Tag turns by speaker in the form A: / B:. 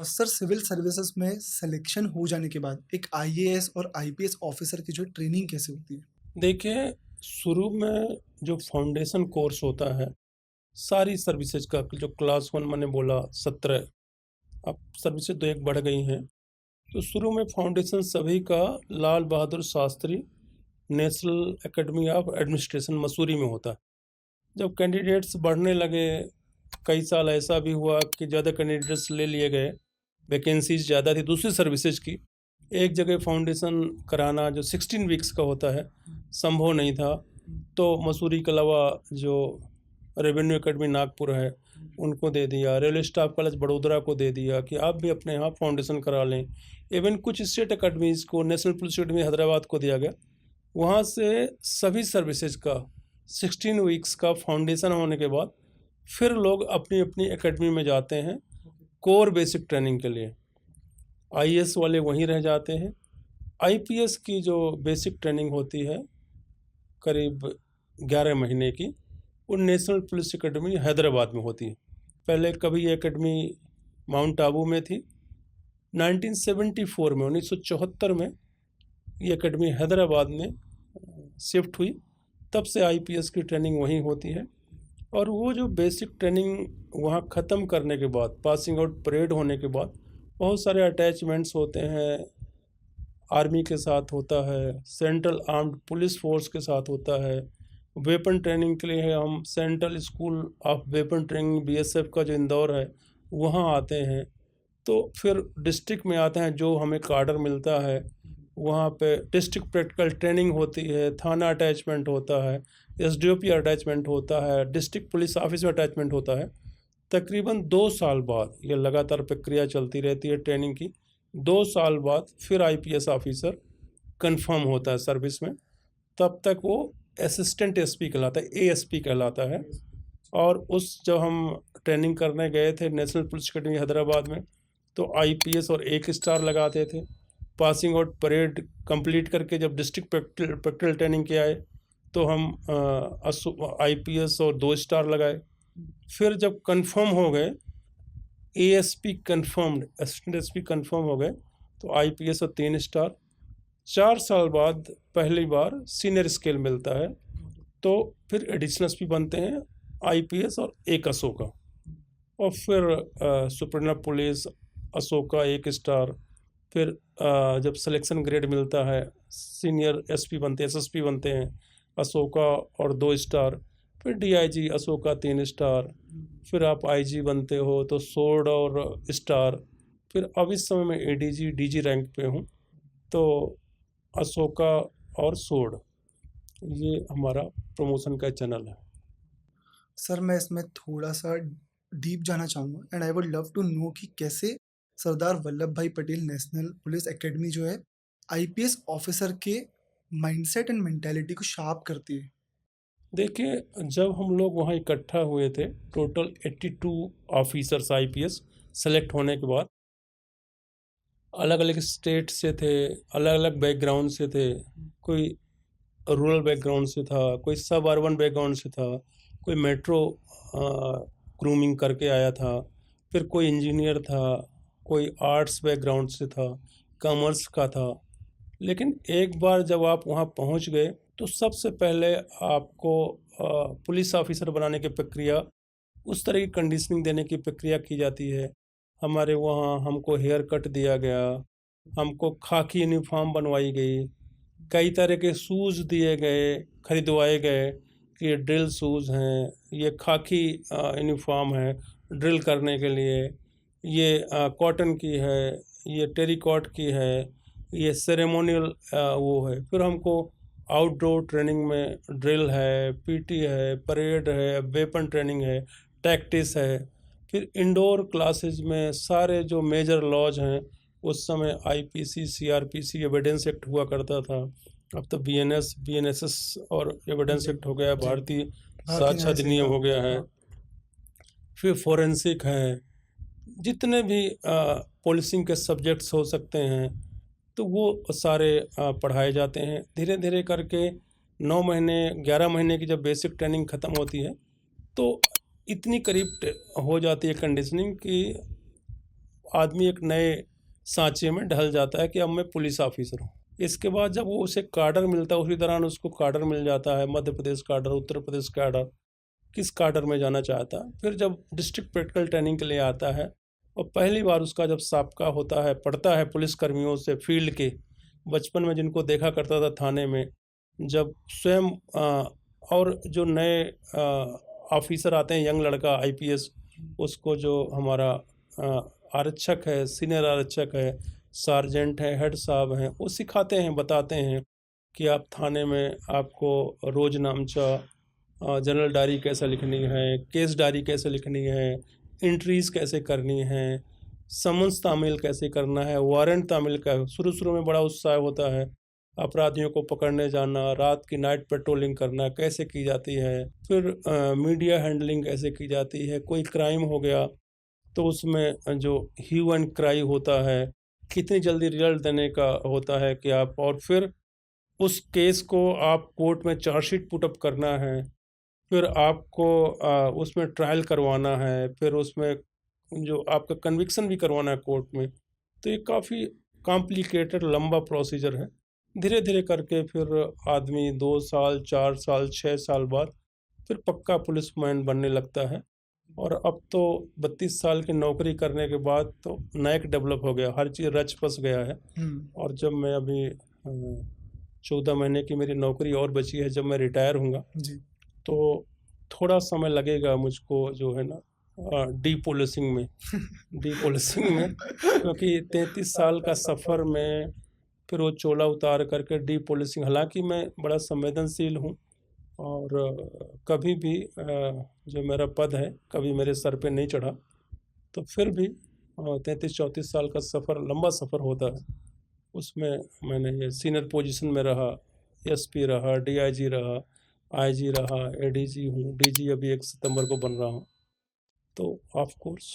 A: और sir civil services में selection हो जाने के बाद एक आईएएस और आईपीएस ऑफिसर की जो ट्रेनिंग कैसे होती है?
B: देखिए, शुरू में जो फाउंडेशन कोर्स होता है, सारी सर्विसेज का जो क्लास 1 मैंने बोला 17, अब सर्विसेज तो एक बढ़ गई हैं। तो शुरू में फाउंडेशन सभी का Lal Bahadur Shastri national academy of administration Mussoorie में होता है। जब कैंडिडेट्स बढ़ने लगे, कई साल ऐसा भी हुआ कि ज़्यादा कैंडिडेट्स ले लिए गए, वैकेंसीज ज़्यादा थी दूसरी सर्विसेज की। एक जगह फाउंडेशन कराना जो 16 वीक्स का होता है, संभव नहीं था। तो मसूरी के अलावा जो रेवेन्यू एकेडमी नागपुर है, उनको दे दिया। रेलवे स्टाफ कॉलेज बड़ोदरा को दे दिया कि आप भी अपने यहाँ फाउंडेशन करा लें। इवन कुछ स्टेट अकेडमीज़ को, नेशनल पुलिस अकेडमी हैदराबाद को दिया गया। वहाँ से सभी सर्विसेज का 16 वीक्स का फाउंडेशन होने के बाद फिर लोग अपनी अपनी एकेडमी में जाते हैं कोर बेसिक ट्रेनिंग के लिए। आईएएस वाले वहीं रह जाते हैं। आईपीएस की जो बेसिक ट्रेनिंग होती है करीब 11 महीने की, वो नेशनल पुलिस एकेडमी हैदराबाद में होती है। पहले कभी ये एकेडमी माउंट आबू में थी। 1974 में 1974 में ये एकेडमी हैदराबाद में शिफ्ट हुई। तब से आईपीएस की ट्रेनिंग वहीं होती है। और वो जो बेसिक ट्रेनिंग वहाँ ख़त्म करने के बाद, पासिंग आउट परेड होने के बाद, बहुत सारे अटैचमेंट्स होते हैं। आर्मी के साथ होता है, सेंट्रल आर्म्ड पुलिस फोर्स के साथ होता है। वेपन ट्रेनिंग के लिए हम central school of weapon training BSF का जो इंदौर है, वहाँ आते हैं। तो फिर डिस्ट्रिक्ट में आते हैं, जो हमें कार्डर मिलता है वहाँ पे डिस्ट्रिक्ट प्रैक्टिकल ट्रेनिंग होती है, थाना अटैचमेंट होता है, एसडीओपी अटैचमेंट होता है, डिस्ट्रिक्ट पुलिस ऑफिस में अटैचमेंट होता है। तकरीबन 2 साल बाद ये लगातार प्रक्रिया चलती रहती है ट्रेनिंग की। 2 साल बाद फिर आईपीएस ऑफिसर कंफर्म होता है सर्विस में। तब तक वो असिस्टेंट एसपी कहलाता है, एएसपी कहलाता है। और उस जब हम ट्रेनिंग करने गए थे नेशनल पुलिस अकेडमी हैदराबाद में, तो आईपीएस और 1 स्टार लगाते थे। पासिंग आउट परेड कंप्लीट करके जब डिस्ट्रिक्ट प्रैक्टिकल ट्रेनिंग के आए, तो हम आईपीएस और 2 स्टार लगाए। फिर जब कंफर्म हो गए, ASP confirmed, assistant SP confirm हो गए, तो आईपीएस और 3 स्टार। 4 साल बाद पहली बार सीनियर स्केल मिलता है, तो फिर एडिशनल एसपी बनते हैं आईपीएस और 1 अशोका। और फिर सुप्रीम पुलिस अशोका 1 स्टार। फिर जब सिलेक्शन ग्रेड मिलता है, सीनियर एसपी बनते हैं, एसएसपी बनते हैं, अशोका और 2 स्टार। फिर डीआईजी अशोका 3 स्टार। फिर आप आईजी बनते हो तो सोर्ड और स्टार। फिर अब इस समय मैं एडीजी डीजी रैंक पे हूँ, तो अशोका और सोर्ड, ये हमारा प्रमोशन का चैनल है।
A: सर मैं इसमें थोड़ा-सा डीप जाना चाहूँगा and I would love to know कि कैसे सरदार वल्लभ भाई पटेल नेशनल पुलिस एकेडमी जो है आईपीएस ऑफिसर के माइंडसेट एंड मेंटालिटी को शार्प करती है?
B: देखिए, जब हम लोग वहाँ इकट्ठा हुए थे, टोटल 82 ऑफिसर्स आईपीएस सेलेक्ट होने के बाद, अलग अलग स्टेट से थे, अलग अलग बैकग्राउंड से थे। कोई रूरल बैकग्राउंड से था, कोई सब अर्बन बैकग्राउंड से था, कोई मेट्रो ग्रूमिंग करके आया था, फिर कोई इंजीनियर था, कोई आर्ट्स बैकग्राउंड से था, कॉमर्स का था। लेकिन एक बार जब आप वहाँ पहुँच गए, तो सबसे पहले आपको पुलिस ऑफिसर बनाने की प्रक्रिया, उस तरह की कंडीशनिंग देने की प्रक्रिया की जाती है। हमारे वहाँ हमको हेयर कट दिया गया, हमको खाकी यूनिफॉर्म बनवाई गई, कई तरह के शूज़ दिए गए, खरीदवाए गए कि ये ड्रिल शूज़ हैं, ये खाकी यूनिफॉर्म है ड्रिल करने के लिए, ये कॉटन की है, ये टेरिकॉट की है, ये सेरेमोनियल वो है। फिर हमको आउटडोर ट्रेनिंग में ड्रिल है, पीटी है, परेड है, वेपन ट्रेनिंग है, टैक्टिस है। फिर इंडोर क्लासेस में सारे जो मेजर लॉज हैं, उस समय आईपीसी, सीआरपीसी, एविडेंस एक्ट हुआ करता था। अब तो बीएनएस, बीएनएसएस और एविडेंस एक्ट हो गया है, भारतीय
A: भारतीय
B: साक्ष्य
A: न्याय
B: अधिनियम
A: संहिता।
B: हो गया है।
A: हाँ।
B: फिर फोरेंसिक है, जितने भी पुलिसिंग के सब्जेक्ट्स हो सकते हैं, तो वो सारे पढ़ाए जाते हैं। धीरे धीरे करके 9 महीने 11 महीने की जब बेसिक ट्रेनिंग ख़त्म होती है, तो इतनी करीब हो जाती है कंडीशनिंग कि आदमी एक नए सांचे में ढल जाता है कि अब मैं पुलिस ऑफिसर हूँ। इसके बाद जब वो उसे काडर मिलता है, उसी दौरान उसको काडर मिल जाता है, मध्य प्रदेश काडर, उत्तर प्रदेश काडर, किस काडर में जाना चाहता है। फिर जब डिस्ट्रिक्ट प्रैक्टिकल ट्रेनिंग के लिए आता है और पहली बार उसका जब साबका होता है, पढ़ता है पुलिस कर्मियों से फील्ड के, बचपन में जिनको देखा करता था थाने में, जब स्वयं और जो नए ऑफिसर आते हैं, यंग लड़का आईपीएस, उसको जो हमारा आरक्षक है, सीनियर आरक्षक है, सार्जेंट है, हेड साहब हैं, वो सिखाते हैं, बताते हैं कि आप थाने में आपको रोज नामचा, जनरल डायरी कैसे लिखनी है, केस डायरी कैसे लिखनी है, एंट्रीज कैसे करनी है, समन्स तामील कैसे करना है, वारंट तामील का। शुरू शुरू में बड़ा उत्साह होता है, अपराधियों को पकड़ने जाना, रात की नाइट पेट्रोलिंग करना कैसे की जाती है, फिर मीडिया हैंडलिंग कैसे की जाती है, कोई क्राइम हो गया तो उसमें जो ह्यू एंड क्राई होता है, कितनी जल्दी रिजल्ट देने का होता है कि आप, और फिर उस केस को आप कोर्ट में चार्जशीट पुटअप करना है, फिर आपको उसमें ट्रायल करवाना है, फिर उसमें जो आपका कन्विक्शन भी करवाना है कोर्ट में। तो ये काफ़ी कॉम्प्लिकेटेड लंबा प्रोसीजर है। धीरे धीरे करके फिर आदमी 2 साल, 4 साल, 6 साल बाद फिर पक्का पुलिसमैन बनने लगता है। और अब तो 32 साल की नौकरी करने के बाद तो नायक डेवलप हो गया, हर चीज़ रच बस गया है। और जब मैं अभी 14 महीने की मेरी नौकरी और बची है, जब मैं रिटायर होऊंगा
A: जी।
B: तो थोड़ा समय लगेगा मुझको जो है ना डीपोलिसिंग में क्योंकि 33 साल का सफ़र में फिर वो चोला उतार करके डीपोलिसिंग, हालांकि मैं बड़ा संवेदनशील हूँ और कभी भी जो मेरा पद है कभी मेरे सर पे नहीं चढ़ा, तो फिर भी 33-34 साल का सफ़र, लंबा सफ़र होता है, उसमें मैंने ये सीनियर पोजीशन में रहा, एसपी रहा, डीआईजी रहा, आईजी रहा, एडीजी हूँ, डीजी अभी 1 सितंबर को बन रहा हूँ। तो ऑफ कोर्स